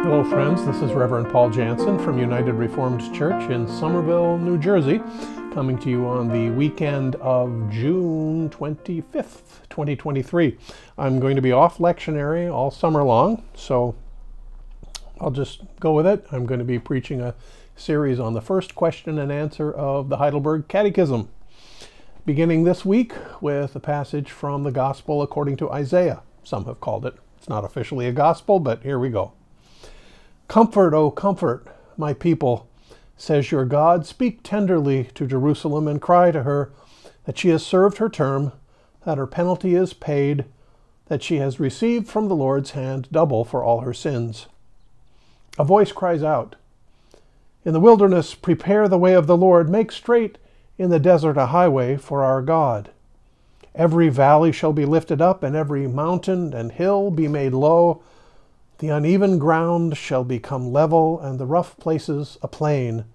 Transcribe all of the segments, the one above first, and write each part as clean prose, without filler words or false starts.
Hello friends, this is Reverend Paul Jansen from United Reformed Church in Somerville, New Jersey, coming to you on the weekend of June 25th, 2023. I'm going to be off lectionary all summer long, so I'll just go with it. I'm going to be preaching a series on the first question and answer of the Heidelberg Catechism, beginning this week with a passage from the Gospel according to Isaiah. Some have called it. It's not officially a gospel, but here we go. Comfort, O comfort, my people, says your God. Speak tenderly to Jerusalem and cry to her that she has served her term, that her penalty is paid, that she has received from the Lord's hand double for all her sins. A voice cries out, in the wilderness prepare the way of the Lord, make straight in the desert a highway for our God. Every valley shall be lifted up, and every mountain and hill be made low. The uneven ground shall become level, and the rough places a plain.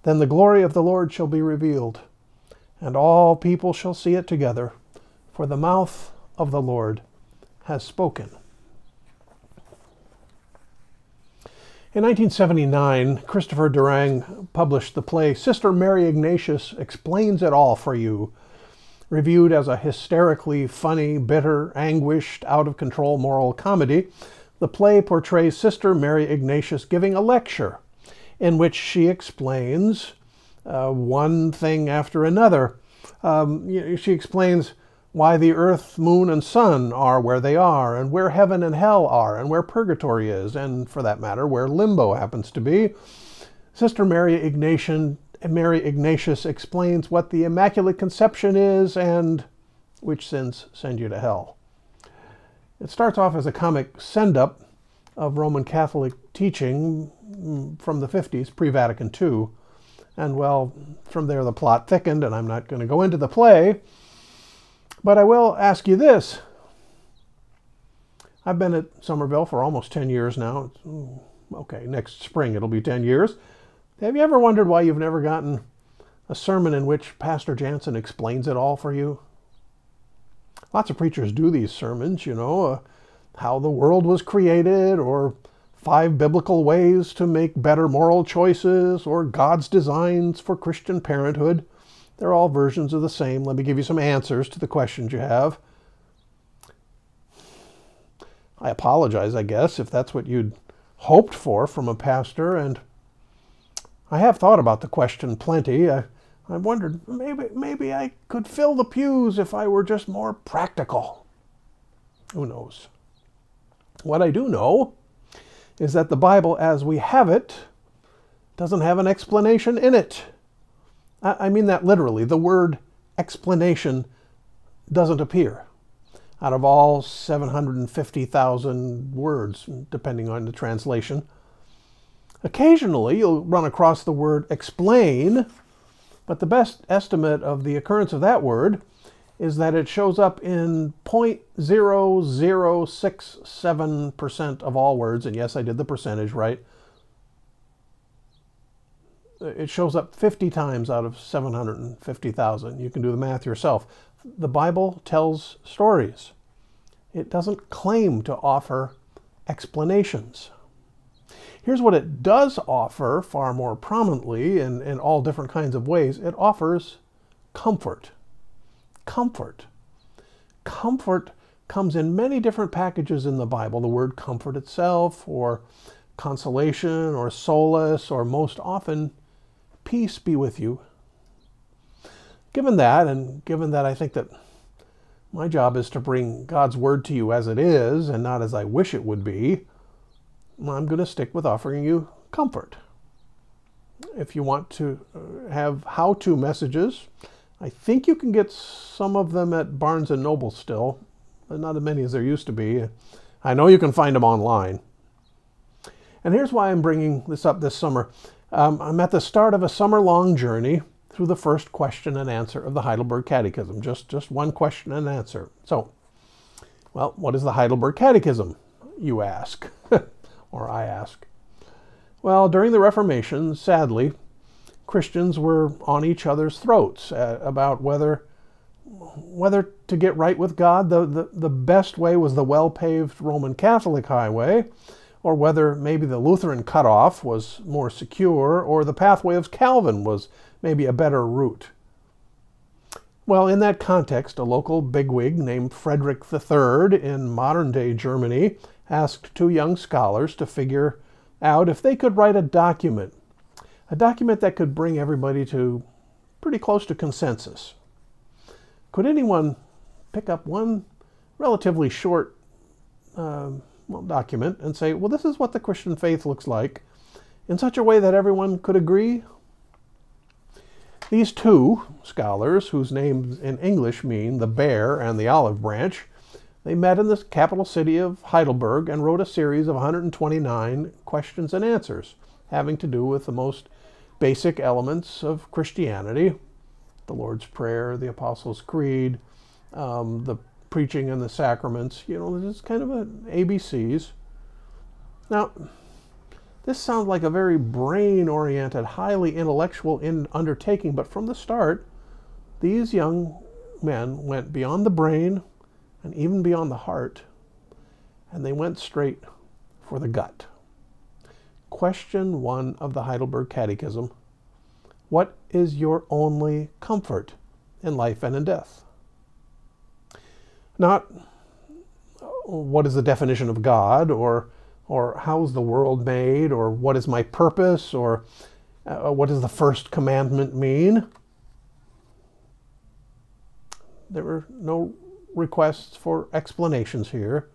Then the glory of the Lord shall be revealed, and all people shall see it together, for the mouth of the Lord has spoken. In 1979, Christopher Durang published the play Sister Mary Ignatius Explains It All for You, reviewed as a hysterically funny, bitter, anguished, out-of-control moral comedy. The play portrays Sister Mary Ignatius giving a lecture in which she explains one thing after another. She explains why the earth, moon, and sun are where they are, and where heaven and hell are, and where purgatory is, and for that matter, where limbo happens to be. Sister Mary Ignatius explains what the Immaculate Conception is and which sins send you to hell. It starts off as a comic send-up of Roman Catholic teaching from the 50s, pre-Vatican II. And well, from there the plot thickened, and I'm not going to go into the play, but I will ask you this. I've been at Somerville for almost 10 years now. Okay, next spring it'll be 10 years. Have you ever wondered why you've never gotten a sermon in which Pastor Jansen explains it all for you? Lots of preachers do these sermons, how the world was created, or 5 biblical ways to make better moral choices, or God's designs for Christian parenthood. They're all versions of the same. Let me give you some answers to the questions you have. I apologize, I guess, if that's what you'd hoped for from a pastor, and I have thought about the question plenty. I wondered, maybe I could fill the pews if I were just more practical. Who knows? What I do know is that the Bible as we have it doesn't have an explanation in it. I mean that literally. The word explanation doesn't appear out of all 750,000 words, depending on the translation. Occasionally, you'll run across the word explain, but the best estimate of the occurrence of that word is that it shows up in 0.0067% of all words, and yes, I did the percentage right. It shows up 50 times out of 750,000. You can do the math yourself. The Bible tells stories. It doesn't claim to offer explanations. Here's what it does offer far more prominently in all different kinds of ways. It offers comfort. Comfort. Comfort comes in many different packages in the Bible. The word comfort itself, or consolation, or solace, or most often, peace be with you. Given that, and given that I think that my job is to bring God's word to you as it is, and not as I wish it would be, I'm going to stick with offering you comfort. If you want to have how-to messages, I think you can get some of them at Barnes & Noble still, but not as many as there used to be. I know you can find them online. And here's why I'm bringing this up this summer. I'm at the start of a summer-long journey through the first question and answer of the Heidelberg Catechism. Just one question and answer. So, well, what is the Heidelberg Catechism, you ask? Or I ask. Well, during the Reformation, sadly, Christians were on each other's throats about whether to get right with God, the best way was the well-paved Roman Catholic highway, or whether maybe the Lutheran cutoff was more secure, or the pathway of Calvin was maybe a better route. Well, in that context, a local bigwig named Frederick III in modern-day Germany asked two young scholars to figure out if they could write a document that could bring everybody to pretty close to consensus. Could anyone pick up one relatively short document and say, well, this is what the Christian faith looks like, in such a way that everyone could agree? These two scholars, whose names in English mean the bear and the olive branch, they met in the capital city of Heidelberg and wrote a series of 129 questions and answers having to do with the most basic elements of Christianity: the Lord's Prayer, the Apostles' Creed, the preaching and the sacraments. You know, this is kind of an ABCs. Now, this sounds like a very brain-oriented, highly intellectual undertaking, but from the start, these young men went beyond the brain and even beyond the heart, and they went straight for the gut. Question 1 of the Heidelberg Catechism: what is your only comfort in life and in death? Not what is the definition of God, or how is the world made, or what is my purpose, or what does the first commandment mean? There were no requests for explanations here.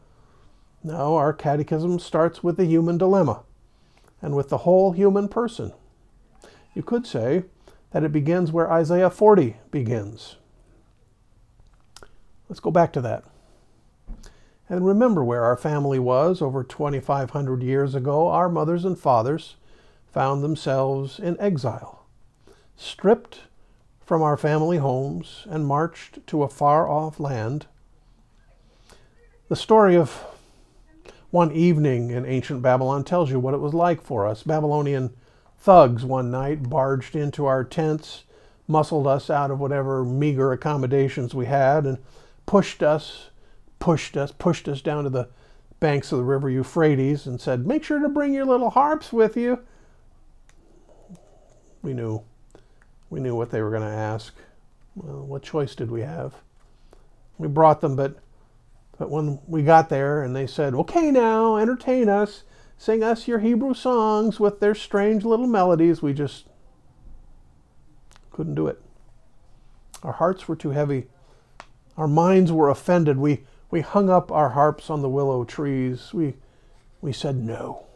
No, our catechism starts with the human dilemma and with the whole human person. You could say that it begins where Isaiah 40 begins. Let's go back to that and remember where our family was over 2,500 years ago. Our mothers and fathers found themselves in exile, stripped from our family homes and marched to a far-off land. The story of one evening in ancient Babylon tells you what it was like for us. Babylonian thugs one night barged into our tents, muscled us out of whatever meager accommodations we had, and pushed us down to the banks of the river Euphrates and said, "Make sure to bring your little harps with you." We knew what they were going to ask. Well, what choice did we have? We brought them, but when we got there and they said, "Okay, now entertain us, sing us your Hebrew songs with their strange little melodies," we just couldn't do it. Our hearts were too heavy. Our minds were offended. We hung up our harps on the willow trees. We said, no,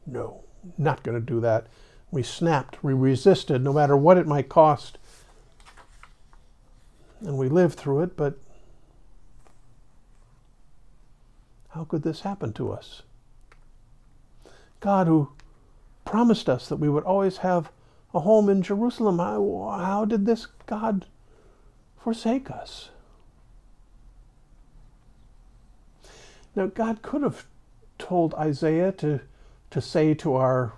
not going to do that. We snapped. We resisted, no matter what it might cost. And we lived through it, but how could this happen to us? God, who promised us that we would always have a home in Jerusalem, how did this God forsake us? Now, God could have told Isaiah to say to our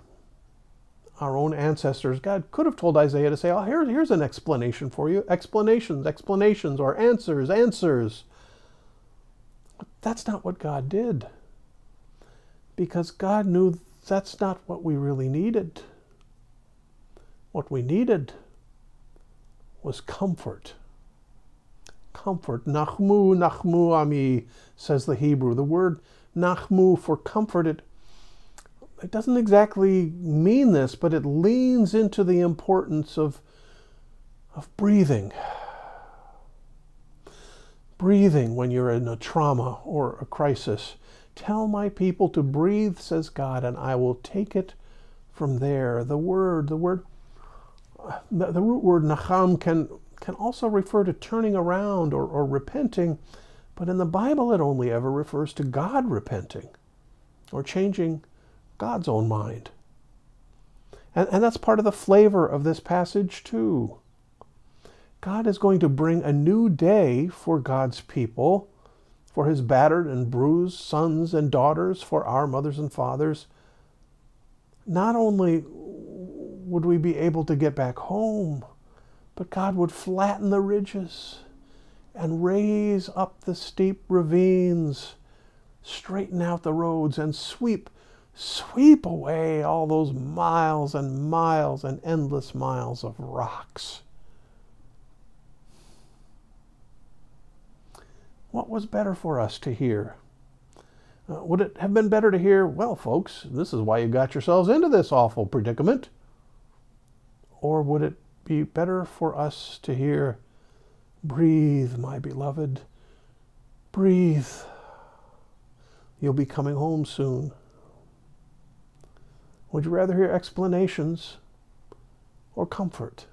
own ancestors. God could have told Isaiah to say, "Oh, here's an explanation for you. Explanations, or answers. But that's not what God did, because God knew that's not what we really needed. What we needed was comfort. Comfort. Nachmu, nachmu ami, says the Hebrew. The word nachmu for comfort, it doesn't exactly mean this, but it leans into the importance of breathing. Breathing when you're in a trauma or a crisis. Tell my people to breathe, says God, and I will take it from there. The root word nacham can also refer to turning around or repenting, but in the Bible it only ever refers to God repenting or changing God's own mind. And that's part of the flavor of this passage too. God is going to bring a new day for God's people, for his battered and bruised sons and daughters, for our mothers and fathers. Not only would we be able to get back home, but God would flatten the ridges and raise up the steep ravines, straighten out the roads, and sweep sweep away all those miles and miles and endless miles of rocks. What was better for us to hear? Would it have been better to hear, well, folks, this is why you got yourselves into this awful predicament? Or would it be better for us to hear, breathe, my beloved, breathe. You'll be coming home soon. Would you rather hear explanations or comfort?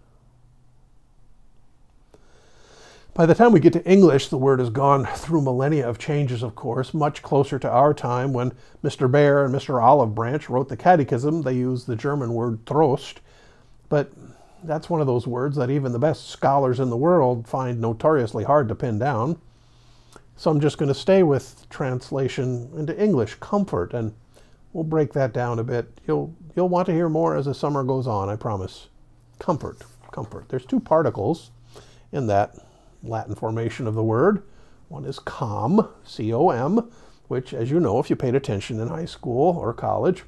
By the time we get to English, the word has gone through millennia of changes, of course, much closer to our time when Mr. Baer and Mr. Olive Branch wrote the Catechism. They used the German word Trost, but that's one of those words that even the best scholars in the world find notoriously hard to pin down. So I'm just going to stay with translation into English, comfort, and we'll break that down a bit. You'll want to hear more as the summer goes on, I promise. Comfort, comfort. There's two particles in that Latin formation of the word. One is com, C-O-M, which, as you know, if you paid attention in high school or college,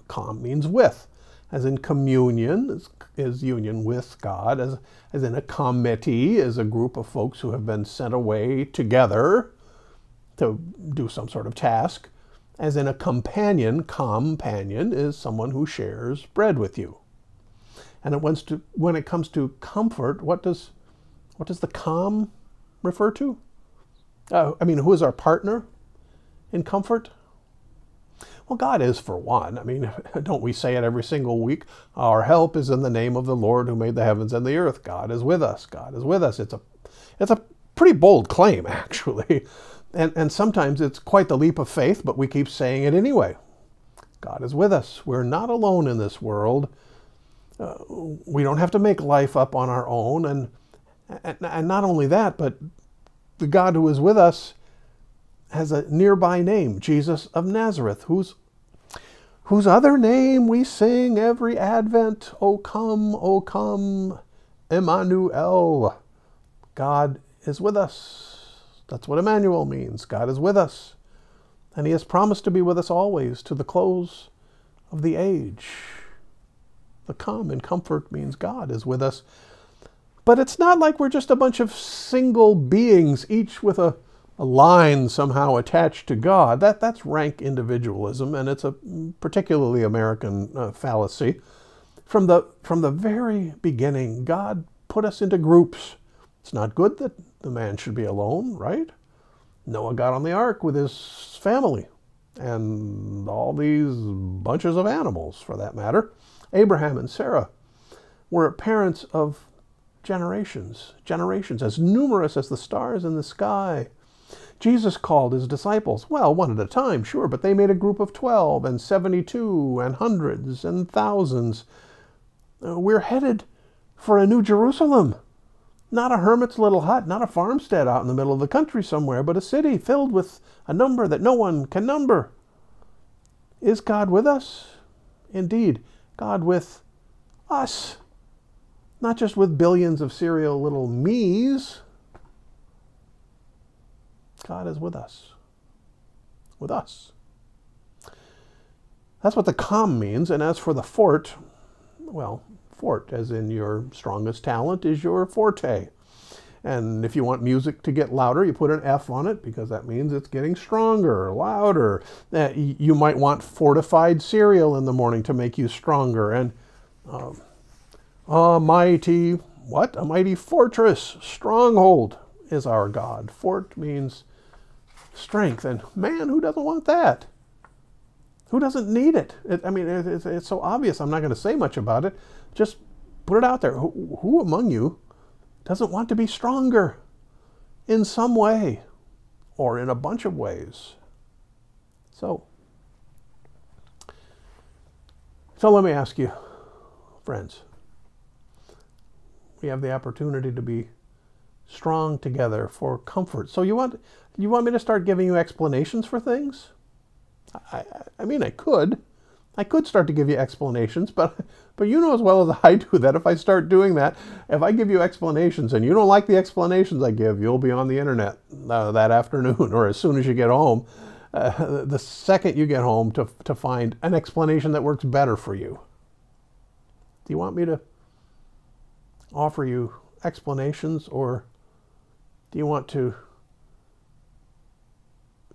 com means with, as in communion is union with God, as in a committee is a group of folks who have been sent away together to do some sort of task, as in a companion, companion is someone who shares bread with you. And when it comes to comfort, what does the com refer to? Who is our partner in comfort? Well, God is, for one. I mean, don't we say it every single week? Our help is in the name of the Lord who made the heavens and the earth. God is with us. God is with us. It's a pretty bold claim, actually. And sometimes it's quite the leap of faith, but we keep saying it anyway. God is with us. We're not alone in this world. We don't have to make life up on our own. And not only that, but the God who is with us has a nearby name, Jesus of Nazareth, whose other name we sing every Advent, O come, Emmanuel. God is with us. That's what Emmanuel means. God is with us. And he has promised to be with us always to the close of the age. The come in comfort means God is with us. But it's not like we're just a bunch of single beings, each with a line somehow attached to God. That's rank individualism, and it's a particularly American fallacy. From the very beginning, God put us into groups. It's not good that the man should be alone, right? Noah got on the ark with his family, and all these bunches of animals, for that matter. Abraham and Sarah were parents of generations as numerous as the stars in the sky. Jesus called his disciples, well, one at a time, sure, but they made a group of 12 and 72 and hundreds and thousands. We're headed for a new Jerusalem. Not a hermit's little hut, not a farmstead out in the middle of the country somewhere, but a city filled with a number that no one can number. Is God with us? Indeed, God with us. Not just with billions of serial little me's. God is with us. With us. That's what the com means. And as for the fort, well, fort, as in your strongest talent, is your forte. And if you want music to get louder, you put an F on it because that means it's getting stronger, louder. You might want fortified cereal in the morning to make you stronger. And a mighty fortress, stronghold is our God. Fort means strength. And man, who doesn't want that? Who doesn't need it? It's so obvious. I'm not going to say much about it. Just put it out there. Who among you doesn't want to be stronger in some way or in a bunch of ways? So let me ask you, friends, we have the opportunity to be strong together for comfort. So you want me to start giving you explanations for things? I could start to give you explanations, but you know as well as I do that if I start doing that, if I give you explanations and you don't like the explanations I give, you'll be on the internet that afternoon or as soon as you get home. the second you get home to find an explanation that works better for you. Do you want me to offer you explanations, or do you want to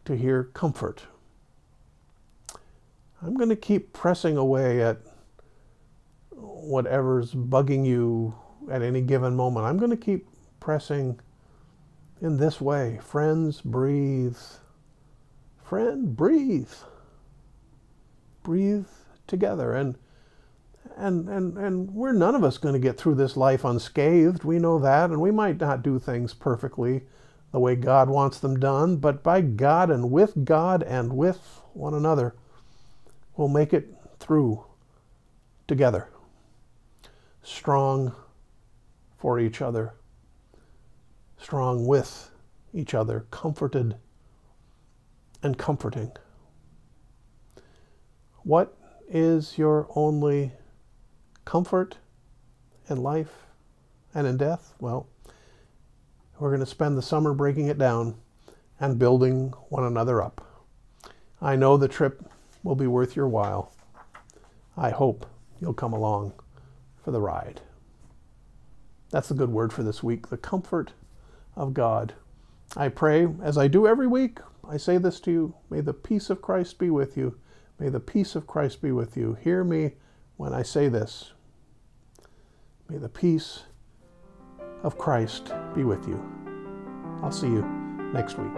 hear comfort? I'm going to keep pressing away at whatever's bugging you at any given moment. I'm going to keep pressing in this way. Friends, breathe. Friend, breathe. Breathe together. And we're none of us going to get through this life unscathed. We know that, and we might not do things perfectly the way God wants them done, but by God and with one another, we'll make it through together. Strong for each other, strong with each other, comforted and comforting. What is your only comfort in life and in death? Well, we're going to spend the summer breaking it down and building one another up. I know the trip will be worth your while. I hope you'll come along for the ride. That's the good word for this week, the comfort of God. I pray, as I do every week, I say this to you, may the peace of Christ be with you. May the peace of Christ be with you. Hear me when I say this. May the peace of Christ be with you. I'll see you next week.